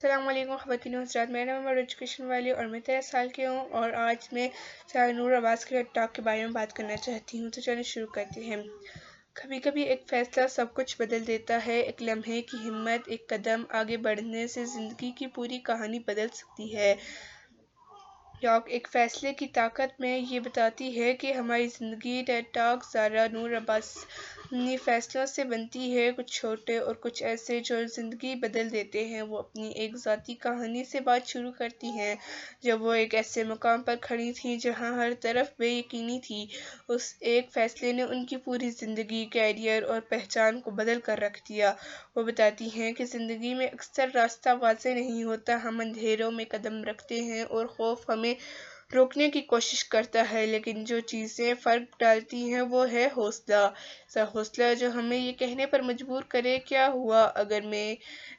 السلام علیکم خواتین و حضرات، میرا نام ایجوکیشن والی اور میں 13 سال کی ہوں اور آج میں سارہ نور عباس کے ٹاک کے بارے میں بات کرنا چاہتی ہوں۔ تو چلیں شروع کرتے ہیں۔ کبھی کبھی ایک فیصلہ سب کچھ بدل دیتا ہے۔ ایک لمحے کی ہمت، ایک قدم آگے بڑھنے سے زندگی کی پوری کہانی بدل سکتی ہے۔ ایک فیصلے کی طاقت میں یہ بتاتی ہے کہ ہماری زندگی۔ ٹیڈ ٹاک سارہ نور عباسانی فیصلوں سے بنتی ہے، کچھ چھوٹے اور کچھ ایسے جو زندگی بدل دیتے ہیں۔ وہ اپنی ایک ذاتی کہانی سے بات شروع کرتی ہیں جب وہ ایک ایسے مقام پر کھڑی تھیں جہاں ہر طرف بے یقینی تھی۔ اس ایک فیصلے نے ان کی پوری زندگی، کیریئر اور پہچان کو بدل کر رکھ دیا۔ وہ بتاتی ہیں کہ زندگی میں اکثر راستہ واضح نہیں ہوتا، ہم اندھیروں میں قدم رکھتے ہیں اور خوف ہمیں روکنے کی کوشش کرتا ہے، لیکن جو چیزیں فرق ڈالتی ہیں وہ ہے حوصلہ۔ ایسا حوصلہ جو ہمیں یہ کہنے پر مجبور کرے کیا ہوا اگر میں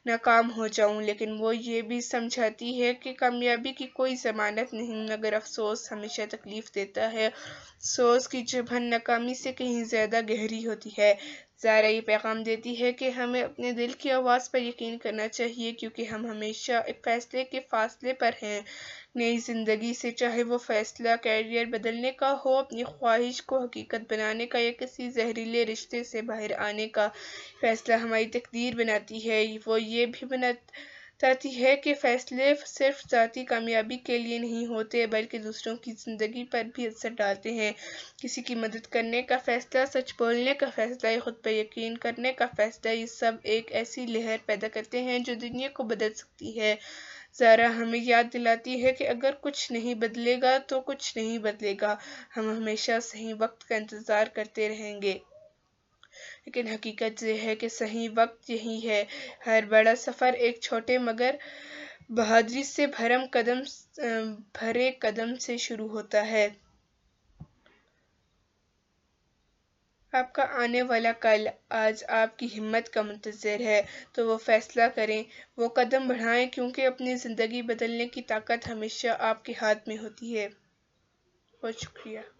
ناکام ہو جاؤں، لیکن وہ یہ بھی سمجھاتی ہے کہ کامیابی کی کوئی ضمانت نہیں، مگر افسوس ہمیشہ تکلیف دیتا ہے۔ افسوس کی چبھن ناکامی سے کہیں زیادہ گہری ہوتی ہے۔ زارا یہ پیغام دیتی ہے کہ ہمیں اپنے دل کی آواز پر یقین کرنا چاہیے، کیونکہ ہم ہمیشہ ایک فیصلے کے فاصلے پر ہیں نئی زندگی سے۔ چاہے وہ فیصلہ کیریئر بدلنے کا ہو، اپنی خواہش کو حقیقت بنانے کا، یا کسی زہریلے رشتے سے باہر آنے کا، فیصلہ ہماری تقدیر بناتی ہے۔ وہ یہ بھی بتاتی ہے کہ فیصلے صرف ذاتی کامیابی کے لیے نہیں ہوتے بلکہ دوسروں کی زندگی پر بھی اثر ڈالتے ہیں۔ کسی کی مدد کرنے کا فیصلہ، سچ بولنے کا فیصلہ، خود پر یقین کرنے کا فیصلہ، یہ سب ایک ایسی لہر پیدا کرتے ہیں جو دنیا کو بدل سکتی ہے۔ زارا ہمیں یاد دلاتی ہے کہ اگر کچھ نہیں بدلے گا تو کچھ نہیں بدلے گا، ہم ہمیشہ صحیح وقت کا انتظار کرتے رہیں گے، لیکن حقیقت یہ ہے کہ صحیح وقت یہی ہے۔ ہر بڑا سفر ایک چھوٹے مگر بہادری سے بھرے قدم سے شروع ہوتا ہے۔ آپ کا آنے والا کل آج آپ کی ہمت کا منتظر ہے، تو وہ فیصلہ کریں، وہ قدم بڑھائیں، کیونکہ اپنی زندگی بدلنے کی طاقت ہمیشہ آپ کے ہاتھ میں ہوتی ہے۔ بہت شکریہ۔